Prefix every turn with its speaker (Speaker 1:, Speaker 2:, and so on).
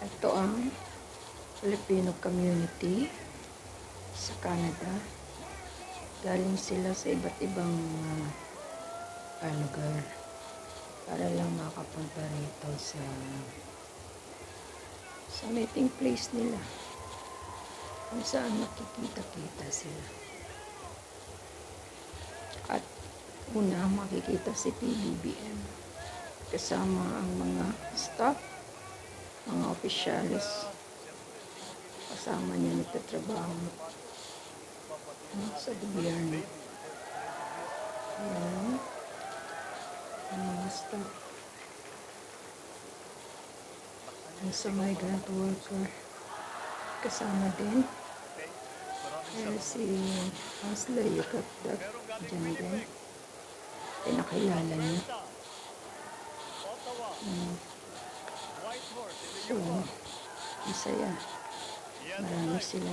Speaker 1: Ito ang Filipino community sa Canada. Galing sila sa iba't ibang lugar para lang makapunta rito sa meeting place nila kung saan makikita-kita sila. At una makikita si PBBM kasama ang mga staff, mga opisyalis, kasama niya nagtatrabaho sa gobyerno. Ayan, ang mga staff. Ang sa migrant worker, kasama din. Kaya si Asla Yukatdak dyan din. Pinakilala niya. So, masaya. Marami sila.